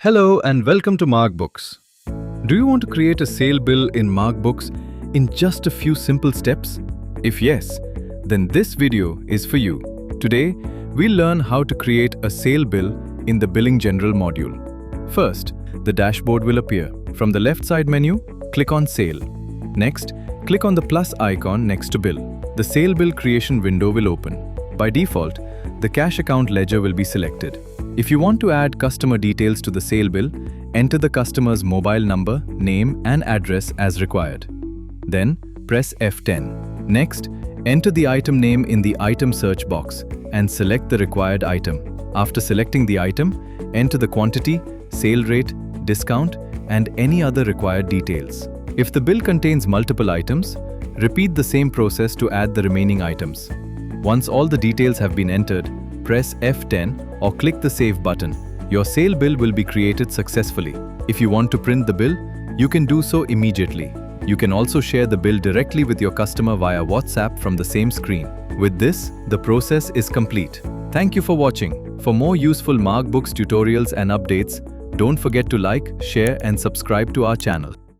Hello and welcome to MargBooks. Do you want to create a sale bill in MargBooks in just a few simple steps? If yes, then this video is for you. Today, we'll learn how to create a sale bill in the Billing General module. First, the dashboard will appear. From the left side menu, click on Sale. Next, click on the plus icon next to Bill. The sale bill creation window will open. By default, the cash account ledger will be selected. If you want to add customer details to the sale bill, enter the customer's mobile number, name, and address as required. Then, press F10. Next, enter the item name in the item search box and select the required item. After selecting the item, enter the quantity, sale rate, discount, and any other required details. If the bill contains multiple items, repeat the same process to add the remaining items. Once all the details have been entered, press F10 or click the Save button. Your sale bill will be created successfully. If you want to print the bill, you can do so immediately. You can also share the bill directly with your customer via WhatsApp from the same screen. With this, the process is complete. Thank you for watching. For more useful MargBooks tutorials and updates, don't forget to like, share, and subscribe to our channel.